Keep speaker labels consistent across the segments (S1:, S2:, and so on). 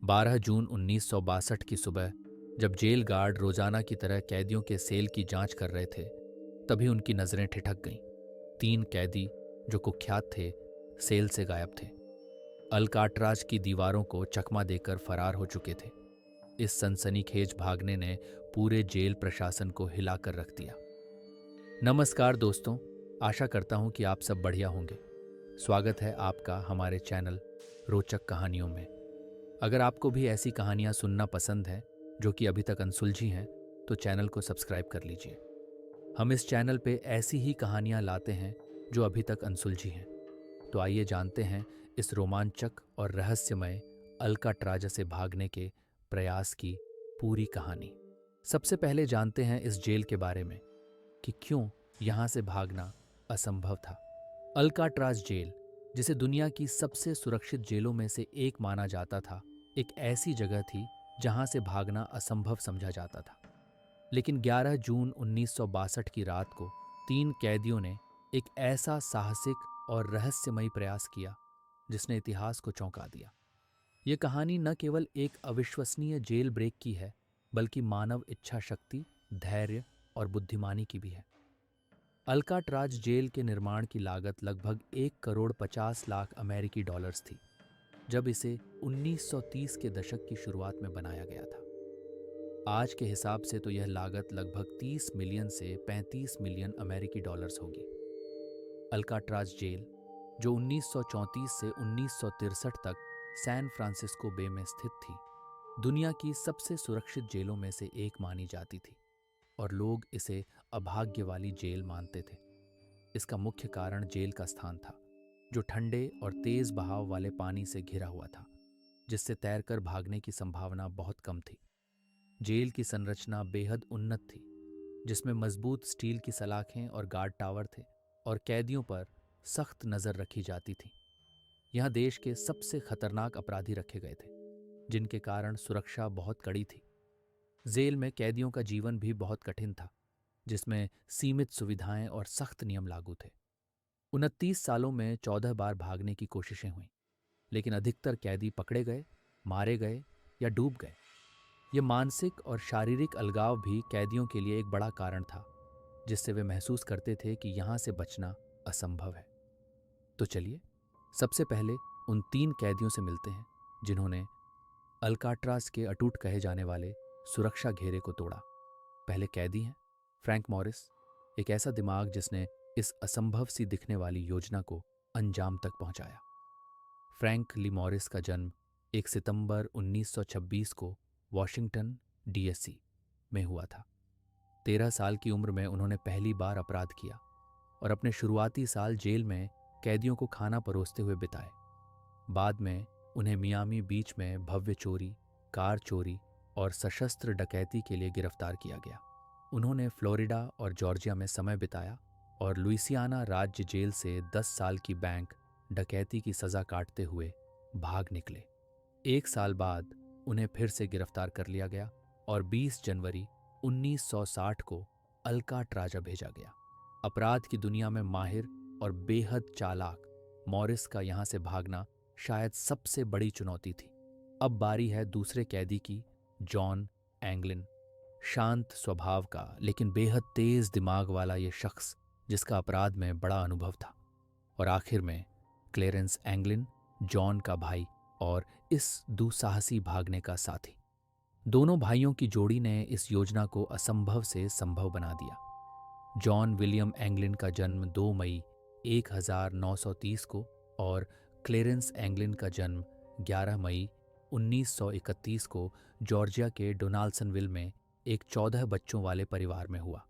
S1: 12 जून 1962 की सुबह जब जेल गार्ड रोजाना की तरह कैदियों के सेल की जांच कर रहे थे, तभी उनकी नजरें ठिठक गईं। 3 कैदी जो कुख्यात थे, सेल से गायब थे। अल्काट्राज की दीवारों को चकमा देकर फरार हो चुके थे। इस सनसनीखेज भागने ने पूरे जेल प्रशासन को हिलाकर रख दिया। नमस्कार दोस्तों, आशा करता हूं कि आप सब बढ़िया होंगे। स्वागत है आपका हमारे चैनल रोचक कहानियों में। अगर आपको भी ऐसी कहानियां सुनना पसंद है जो कि अभी तक अनसुलझी हैं, तो चैनल को सब्सक्राइब कर लीजिए। हम इस चैनल पे ऐसी ही कहानियां लाते हैं जो अभी तक अनसुलझी हैं। तो आइए जानते हैं इस रोमांचक और रहस्यमय अल्काट्राज से भागने के प्रयास की पूरी कहानी। सबसे पहले जानते हैं इस जेल के बारे में कि क्यों यहाँ से भागना असंभव था। अल्काट्राज जेल, जिसे दुनिया की सबसे सुरक्षित जेलों में से एक माना जाता था, एक ऐसी जगह थी जहां से भागना असंभव समझा जाता था। लेकिन 11 जून 1962 की रात को 3 कैदियों ने एक ऐसा साहसिक और रहस्यमयी प्रयास किया जिसने इतिहास को चौंका दिया। ये कहानी न केवल एक अविश्वसनीय जेल ब्रेक की है, बल्कि मानव इच्छा शक्ति, धैर्य और बुद्धिमानी की भी है। अल्काट्राज जेल के निर्माण की लागत लगभग 1 करोड़ 50 लाख अमेरिकी डॉलर्स थी, जब इसे 1930 के दशक की शुरुआत में बनाया गया था। आज के हिसाब से तो यह लागत लगभग 30 मिलियन से 35 मिलियन अमेरिकी डॉलर्स होगी। अल्काट्राज जेल, जो 1934 से 1963 तक सैन फ्रांसिस्को बे में स्थित थी, दुनिया की सबसे सुरक्षित जेलों में से एक मानी जाती थी और लोग इसे अभाग्य वाली जेल मानते थे। इसका मुख्य कारण जेल का स्थान था, जो ठंडे और तेज बहाव वाले पानी से घिरा हुआ था, जिससे तैरकर भागने की संभावना बहुत कम थी। जेल की संरचना बेहद उन्नत थी, जिसमें मजबूत स्टील की सलाखें और गार्ड टावर थे और कैदियों पर सख्त नजर रखी जाती थी। यहाँ देश के सबसे खतरनाक अपराधी रखे गए थे, जिनके कारण सुरक्षा बहुत कड़ी थी। जेल में कैदियों का जीवन भी बहुत कठिन था, जिसमें सीमित सुविधाएं और सख्त नियम लागू थे। 29 सालों में 14 बार भागने की कोशिशें हुईं, लेकिन अधिकतर कैदी पकड़े गए, मारे गए या डूब गए। ये मानसिक और शारीरिक अलगाव भी कैदियों के लिए एक बड़ा कारण था, जिससे वे महसूस करते थे कि यहाँ से बचना असंभव है। तो चलिए सबसे पहले उन 3 कैदियों से मिलते हैं जिन्होंने अल्काट्राज के अटूट कहे जाने वाले सुरक्षा घेरे को तोड़ा। पहले कैदी हैं फ्रैंक मॉरिस, एक ऐसा दिमाग जिसने इस असंभव सी दिखने वाली योजना को अंजाम तक पहुंचाया। फ्रैंक ली मॉरिस का जन्म 1 सितंबर 1926 को वॉशिंगटन डीएसी में हुआ था। 13 साल की उम्र में उन्होंने पहली बार अपराध किया और अपने शुरुआती साल जेल में कैदियों को खाना परोसते हुए बिताए। बाद में उन्हें मियामी बीच में भव्य चोरी, कार चोरी और सशस्त्र डकैती के लिए गिरफ्तार किया गया। उन्होंने फ्लोरिडा और जॉर्जिया में समय बिताया और लुइसियाना राज्य जेल से 10 साल की बैंक डकैती की सजा काटते हुए भाग निकले। 1 साल बाद उन्हें फिर से गिरफ्तार कर लिया गया और 20 जनवरी 1960 को अल्काट्राज भेजा गया। अपराध की दुनिया में माहिर और बेहद चालाक मॉरिस का यहां से भागना शायद सबसे बड़ी चुनौती थी। अब बारी है दूसरे कैदी की, जॉन एंगलिन। शांत स्वभाव का लेकिन बेहद तेज दिमाग वाला यह शख्स, जिसका अपराध में बड़ा अनुभव था। और आखिर में क्लेरेंस एंगलिन, जॉन का भाई और इस दुस्साहसी भागने का साथी। दोनों भाइयों की जोड़ी ने इस योजना को असंभव से संभव बना दिया। जॉन विलियम एंगलिन का जन्म 2 मई 1930 को और क्लेरेंस एंगलिन का जन्म 11 मई 1931 को जॉर्जिया के डोनाल्डसनविल में एक 14 बच्चों वाले परिवार में हुआ।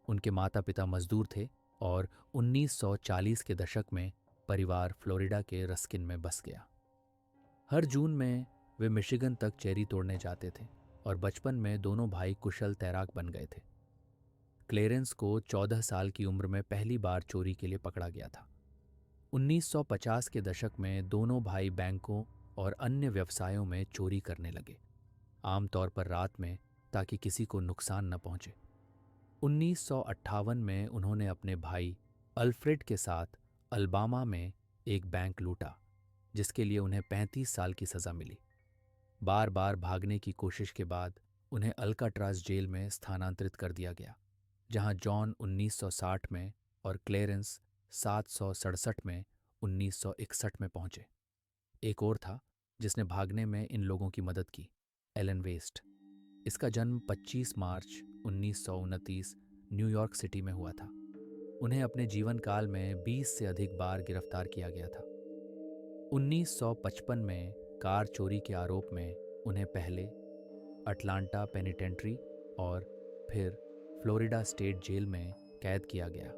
S1: उनके माता पिता मजदूर थे और 1940 के दशक में परिवार फ्लोरिडा के रस्किन में बस गया। हर जून में वे मिशिगन तक चेरी तोड़ने जाते थे और बचपन में दोनों भाई कुशल तैराक बन गए थे। क्लेरेंस को 14 साल की उम्र में पहली बार चोरी के लिए पकड़ा गया था। 1950 के दशक में दोनों भाई बैंकों और अन्य व्यवसायों में चोरी करने लगे, आमतौर पर रात में, ताकि किसी को नुकसान न पहुंचे। 1958 में उन्होंने अपने भाई अल्फ्रेड के साथ अल्बामा में एक बैंक लूटा, जिसके लिए उन्हें 35 साल की सजा मिली। बार बार भागने की कोशिश के बाद उन्हें अल्काट्राज जेल में स्थानांतरित कर दिया गया, जहां जॉन 1960 में और क्लेरेंस 767 में 1961 में पहुंचे। एक और था जिसने भागने में इन लोगों की मदद की, एलन वेस्ट। इसका जन्म 25 मार्च 1929 न्यूयॉर्क सिटी में हुआ था। उन्हें अपने जीवन काल में 20 से अधिक बार गिरफ्तार किया गया था। 1955 में कार चोरी के आरोप में उन्हें पहले अटलांटा पेनिटेंट्री और फिर फ्लोरिडा स्टेट जेल में कैद किया गया।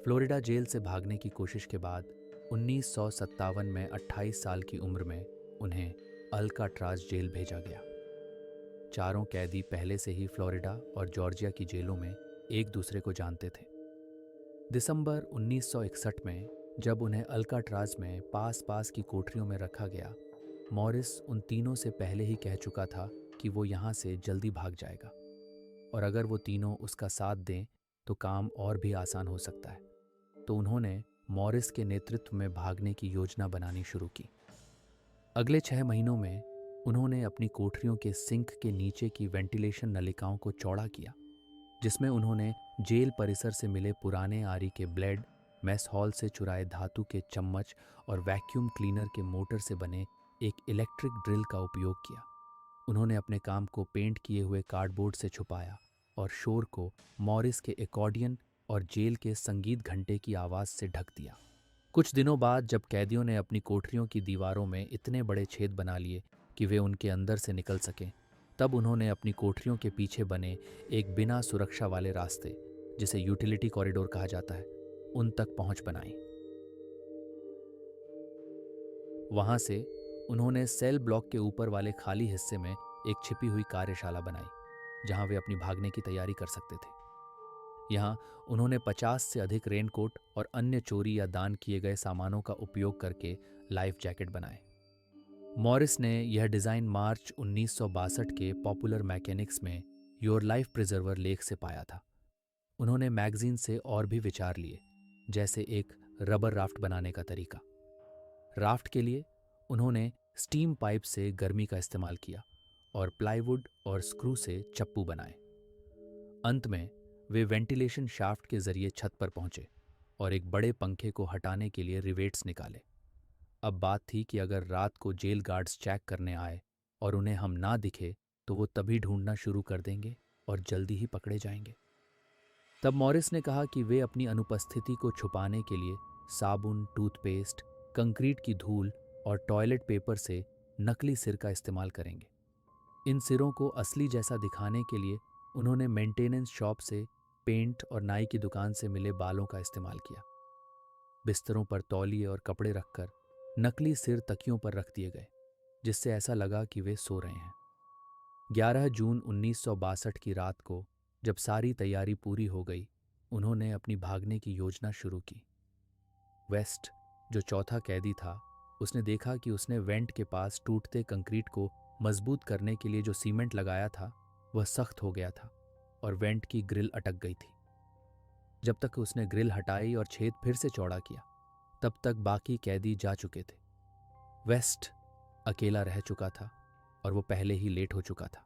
S1: फ्लोरिडा जेल से भागने की कोशिश के बाद 1957 में 28 साल की उम्र में उन्हें अल्काट्राज जेल भेजा गया। चारों कैदी पहले से ही फ्लोरिडा और जॉर्जिया की जेलों में एक दूसरे को जानते थे। दिसंबर 1961 में जब उन्हें अल्काट्राज में पास पास की कोठरियों में रखा गया, मॉरिस उन तीनों से पहले ही कह चुका था कि वो यहाँ से जल्दी भाग जाएगा, और अगर वो तीनों उसका साथ दें तो काम और भी आसान हो सकता है। तो उन्होंने मॉरिस के नेतृत्व में भागने की योजना बनानी शुरू की। अगले 6 महीनों में उन्होंने अपनी कोठरियों के सिंक के नीचे की वेंटिलेशन नलिकाओं को चौड़ा किया, जिसमें उन्होंने जेल परिसर से मिले पुराने आरी के ब्लेड, मेस हॉल से चुराए धातु के चम्मच और वैक्यूम क्लीनर के मोटर से बने एक इलेक्ट्रिक ड्रिल का उपयोग किया। उन्होंने अपने काम को पेंट किए हुए कार्डबोर्ड से छुपाया और शोर को मॉरिस के एकॉर्डियन और जेल के संगीत घंटे की आवाज़ से ढक दिया। कुछ दिनों बाद जब कैदियों ने अपनी कोठरियों की दीवारों में इतने बड़े छेद बना लिए कि वे उनके अंदर से निकल सकें, तब उन्होंने अपनी कोठरियों के पीछे बने एक बिना सुरक्षा वाले रास्ते, जिसे यूटिलिटी कॉरिडोर कहा जाता है, उन तक पहुंच बनाई। वहां से उन्होंने सेल ब्लॉक के ऊपर वाले खाली हिस्से में एक छिपी हुई कार्यशाला बनाई, जहां वे अपनी भागने की तैयारी कर सकते थे। यहाँ उन्होंने 50 से अधिक रेनकोट और अन्य चोरी या दान किए गए सामानों का उपयोग करके लाइफ जैकेट बनाए। मॉरिस ने यह डिज़ाइन मार्च 1962 के पॉपुलर मैकेनिक्स में योर लाइफ प्रिजर्वर लेख से पाया था। उन्होंने मैगजीन से और भी विचार लिए, जैसे एक रबर राफ्ट बनाने का तरीका। राफ्ट के लिए उन्होंने स्टीम पाइप से गर्मी का इस्तेमाल किया और प्लाईवुड और स्क्रू से चप्पू बनाए। अंत में वे वेंटिलेशन शाफ्ट के जरिए छत पर पहुंचे और एक बड़े पंखे को हटाने के लिए रिवेट्स निकाले। अब बात थी कि अगर रात को जेल गार्ड्स चेक करने आए और उन्हें हम ना दिखे तो वो तभी ढूंढना शुरू कर देंगे और जल्दी ही पकड़े जाएंगे। तब मॉरिस ने कहा कि वे अपनी अनुपस्थिति को छुपाने के लिए साबुन, टूथपेस्ट, कंक्रीट की धूल और टॉयलेट पेपर से नकली सिर का इस्तेमाल करेंगे। इन सिरों को असली जैसा दिखाने के लिए उन्होंने मेंटेनेंस शॉप से पेंट और नाई की दुकान से मिले बालों का इस्तेमाल किया। बिस्तरों पर तौलिए और कपड़े रखकर नकली सिर तकियों पर रख दिए गए, जिससे ऐसा लगा कि वे सो रहे हैं। 11 जून 1962 की रात को जब सारी तैयारी पूरी हो गई, उन्होंने अपनी भागने की योजना शुरू की। वेस्ट, जो चौथा कैदी था, उसने देखा कि उसने वेंट के पास टूटते कंक्रीट को मजबूत करने के लिए जो सीमेंट लगाया था वह सख्त हो गया था और वेंट की ग्रिल अटक गई थी। जब तक उसने ग्रिल हटाई और छेद फिर से चौड़ा किया, तब तक बाकी कैदी जा चुके थे। वेस्ट अकेला रह चुका था और वो पहले ही लेट हो चुका था।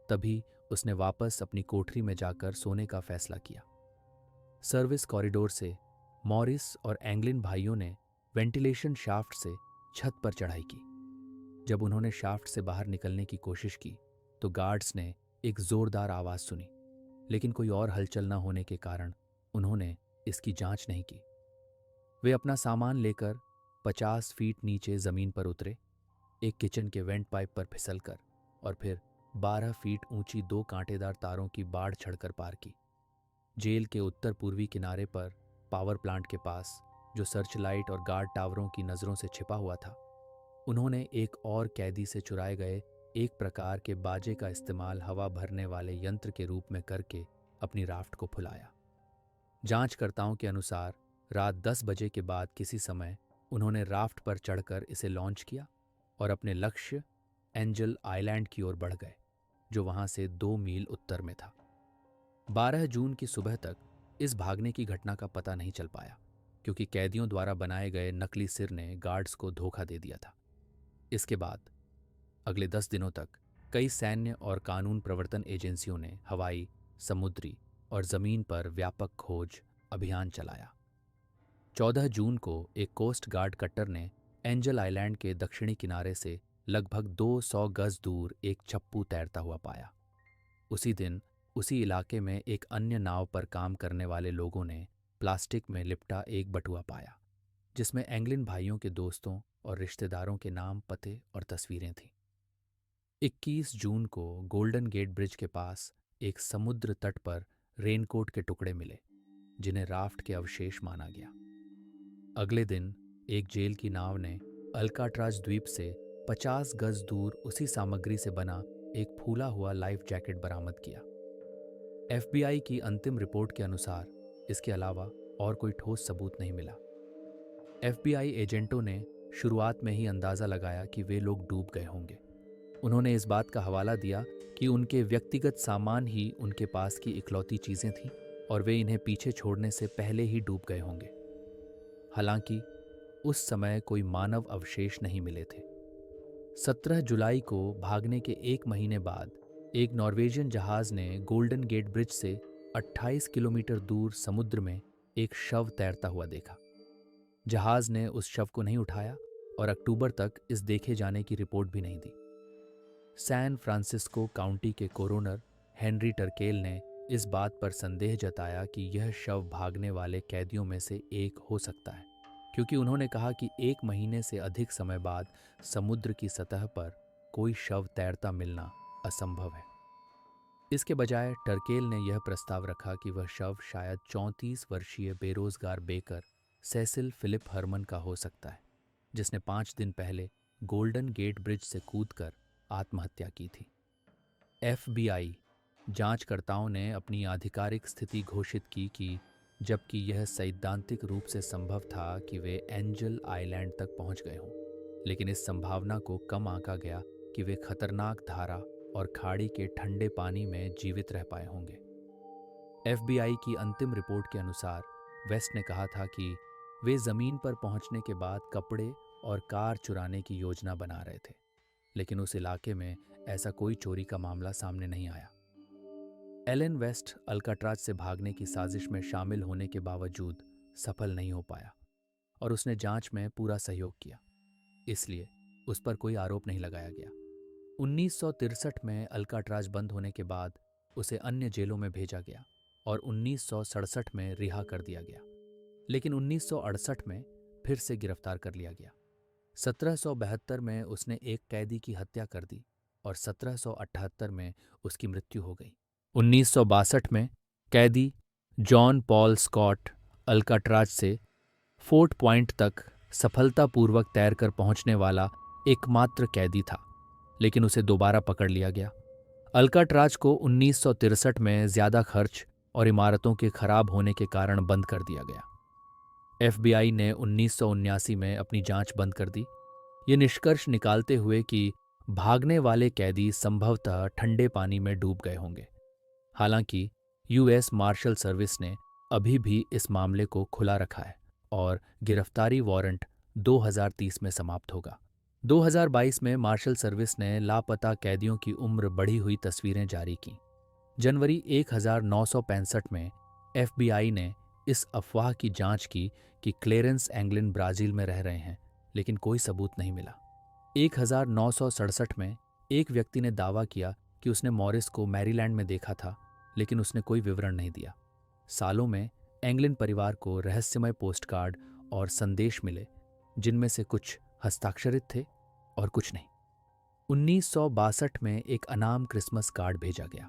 S1: तभी उसने वापस अपनी कोठरी में जाकर सोने का फैसला किया। सर्विस कॉरिडोर से मॉरिस और एंगलिन भाइयों ने वेंटिलेशन शाफ्ट से छत पर चढ़ाई की। जब उन्होंने शाफ्ट से बाहर निकलने की कोशिश की तो गार्ड्स ने एक जोरदार आवाज सुनी, लेकिन कोई और हलचल न होने के कारण उन्होंने इसकी जांच नहीं की। वे अपना सामान लेकर 50 फीट नीचे जमीन पर उतरे, एक किचन के वेंट पाइप पर फिसलकर, और फिर 12 फीट ऊंची 2 कांटेदार तारों की बाड़ चढ़कर पार की। जेल के उत्तर पूर्वी किनारे पर पावर प्लांट के पास, जो सर्च लाइट और गार्ड टावरों की नजरों से छिपा हुआ था, उन्होंने एक और कैदी से चुराए गए एक प्रकार के बाजे का इस्तेमाल हवा भरने वाले यंत्र के रूप में करके अपनी राफ्ट को फुलाया। जांचकर्ताओं के अनुसार रात 10 बजे के बाद किसी समय उन्होंने राफ्ट पर चढ़कर इसे लॉन्च किया और अपने लक्ष्य एंजल आइलैंड की ओर बढ़ गए, जो वहां से 2 मील उत्तर में था। 12 जून की सुबह तक इस भागने की घटना का पता नहीं चल पाया, क्योंकि कैदियों द्वारा बनाए गए नकली सिर ने गार्ड्स को धोखा दे दिया था। इसके बाद अगले 10 दिनों तक कई सैन्य और कानून प्रवर्तन एजेंसियों ने हवाई, समुद्री और जमीन पर व्यापक खोज अभियान चलाया। 14 जून को एक कोस्ट गार्ड कट्टर ने एंजल आइलैंड के दक्षिणी किनारे से लगभग 200 गज दूर एक चप्पू तैरता हुआ पाया। उसी दिन उसी इलाके में एक अन्य नाव पर काम करने वाले लोगों ने प्लास्टिक में लिपटा एक बटुआ पाया, जिसमें एंगलिन भाइयों के दोस्तों और रिश्तेदारों के नाम, पते और तस्वीरें थीं। 21 जून को गोल्डन गेट ब्रिज के पास एक समुद्र तट पर रेनकोट के टुकड़े मिले, जिन्हें राफ्ट के अवशेष माना गया। अगले दिन एक जेल की नाव ने अल्काट्राज द्वीप से 50 गज दूर उसी सामग्री से बना एक फूला हुआ लाइफ जैकेट बरामद किया। एफबीआई की अंतिम रिपोर्ट के अनुसार इसके अलावा और कोई ठोस सबूत नहीं मिला। एफबीआई एजेंटों ने शुरुआत में ही अंदाजा लगाया कि वे लोग डूब गए होंगे। उन्होंने इस बात का हवाला दिया कि उनके व्यक्तिगत सामान ही उनके पास की इकलौती चीजें थीं और वे इन्हें पीछे छोड़ने से पहले ही डूब गए होंगे। हालांकि उस समय कोई मानव अवशेष नहीं मिले थे। 17 जुलाई को भागने के एक महीने बाद एक नॉर्वेजियन जहाज ने गोल्डन गेट ब्रिज से 28 किलोमीटर दूर समुद्र में एक शव तैरता हुआ देखा। जहाज ने उस शव को नहीं उठाया और अक्टूबर तक इस देखे जाने की रिपोर्ट भी नहीं दी। सैन फ्रांसिस्को काउंटी के कोरोनर हेनरी टर्केल ने इस बात पर संदेह जताया कि यह शव भागने वाले कैदियों में से एक हो सकता है, क्योंकि उन्होंने कहा कि 1 महीने से अधिक समय बाद समुद्र की सतह पर कोई शव तैरता मिलना असंभव है। इसके बजाय टर्केल ने यह प्रस्ताव रखा कि वह शव शायद 34 वर्षीय बेरोजगार बेकर सेसिल फिलिप हरमन का हो सकता है, जिसने 5 दिन पहले गोल्डन गेट ब्रिज से कूदकर आत्महत्या की थी। एफबीआई जांचकर्ताओं ने अपनी आधिकारिक स्थिति घोषित की कि जबकि यह सैद्धांतिक रूप से संभव था कि वे एंजल आइलैंड तक पहुंच गए हों, लेकिन इस संभावना को कम आंका गया कि वे खतरनाक धारा और खाड़ी के ठंडे पानी में जीवित रह पाए होंगे। एफबीआई की अंतिम रिपोर्ट के अनुसार वेस्ट ने कहा था कि वे जमीन पर पहुंचने के बाद कपड़े और कार चुराने की योजना बना रहे थे, लेकिन उस इलाके में ऐसा कोई चोरी का मामला सामने नहीं आया। एलन वेस्ट अल्काट्राज से भागने की साजिश में शामिल होने के बावजूद सफल नहीं हो पाया और उसने जांच में पूरा सहयोग किया, इसलिए उस पर कोई आरोप नहीं लगाया गया। 1963 में अल्काट्राज बंद होने के बाद उसे अन्य जेलों में भेजा गया और 1967 में रिहा कर दिया गया, लेकिन 1968 में फिर से गिरफ्तार कर लिया गया। 1772 में उसने एक कैदी की हत्या कर दी और 1778 में उसकी मृत्यु हो गई। 1962 में कैदी जॉन पॉल स्कॉट अल्काट्राज से फोर्ट पॉइंट तक सफलतापूर्वक तैरकर पहुंचने वाला एकमात्र कैदी था, लेकिन उसे दोबारा पकड़ लिया गया। अल्काट्राज को 1963 में ज्यादा खर्च और इमारतों के खराब होने के कारण बंद कर दिया गया। एफबीआई ने 1979 में अपनी जांच बंद कर दी, ये निष्कर्ष निकालते हुए कि भागने वाले कैदी संभवतः ठंडे पानी में डूब गए होंगे। हालांकि यूएस मार्शल सर्विस ने अभी भी इस मामले को खुला रखा है और गिरफ्तारी वारंट 2030 में समाप्त होगा। 2022 में मार्शल सर्विस ने लापता कैदियों की उम्र बढ़ी हुई तस्वीरें जारी की। जनवरी 1965 में एफबीआई ने इस अफवाह की जांच की कि क्लेरेंस एंगलिन ब्राजील में रह रहे हैं, लेकिन कोई सबूत नहीं मिला। 1967 में एक व्यक्ति ने दावा किया कि उसने मॉरिस को मैरीलैंड में देखा था, लेकिन उसने कोई विवरण नहीं दिया। सालों में एंगलिन परिवार को रहस्यमय पोस्टकार्ड और संदेश मिले, जिनमें से कुछ हस्ताक्षरित थे और कुछ नहीं। 1962 में एक अनाम क्रिसमस कार्ड भेजा गया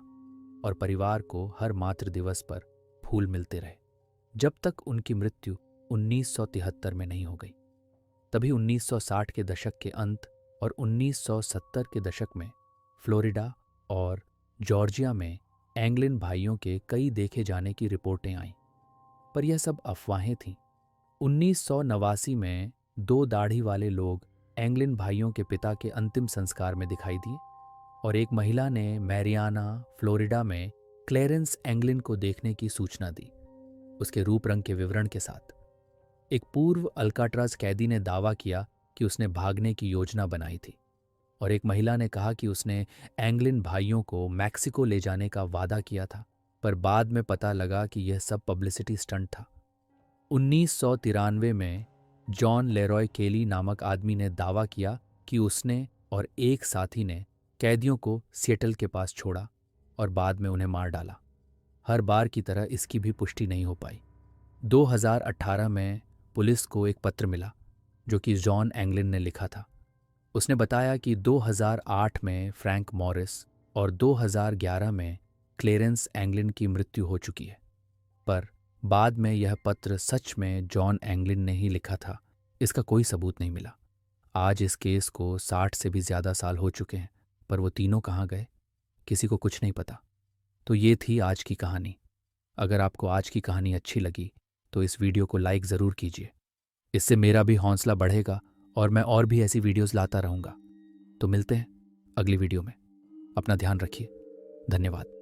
S1: और परिवार को हर मातृ दिवस पर फूल मिलते रहे, जब तक उनकी मृत्यु 1973 में नहीं हो गई। तभी 1960 के दशक के अंत और 1970 के दशक में फ्लोरिडा और जॉर्जिया में एंगलिन भाइयों के कई देखे जाने की रिपोर्टें आईं, पर यह सब अफवाहें थीं। 1989 में 2 दाढ़ी वाले लोग एंगलिन भाइयों के पिता के अंतिम संस्कार में दिखाई दिए और एक महिला ने मैरियाना, फ्लोरिडा में क्लेरेंस एंगलिन को देखने की सूचना दी, उसके रूप रंग के विवरण के साथ। एक पूर्व अल्काट्राज कैदी ने दावा किया कि उसने भागने की योजना बनाई थी। और एक महिला ने कहा कि उसने एंगलिन भाइयों को मैक्सिको ले जाने का वादा किया था, पर बाद में पता लगा कि यह सब पब्लिसिटी स्टंट था। 1993 में जॉन लेरॉय केली नामक आदमी ने दावा किया कि उसने और एक साथी ने कैदियों को सिएटल के पास छोड़ा और बाद में उन्हें मार डाला। हर बार की तरह इसकी भी पुष्टि नहीं हो पाई। 2018 में पुलिस को एक पत्र मिला जो कि जॉन एंगलिन ने लिखा था। उसने बताया कि 2008 में फ्रैंक मॉरिस और 2011 में क्लेरेंस एंगलिन की मृत्यु हो चुकी है, पर बाद में यह पत्र सच में जॉन एंगलिन ने ही लिखा था, इसका कोई सबूत नहीं मिला। आज इस केस को 60 से भी ज़्यादा साल हो चुके हैं, पर वो तीनों कहाँ गए, किसी को कुछ नहीं पता। तो ये थी आज की कहानी। अगर आपको आज की कहानी अच्छी लगी तो इस वीडियो को लाइक ज़रूर कीजिए। इससे मेरा भी हौसला बढ़ेगा और मैं और भी ऐसी वीडियोस लाता रहूँगा। तो मिलते हैं अगली वीडियो में। अपना ध्यान रखिए। धन्यवाद।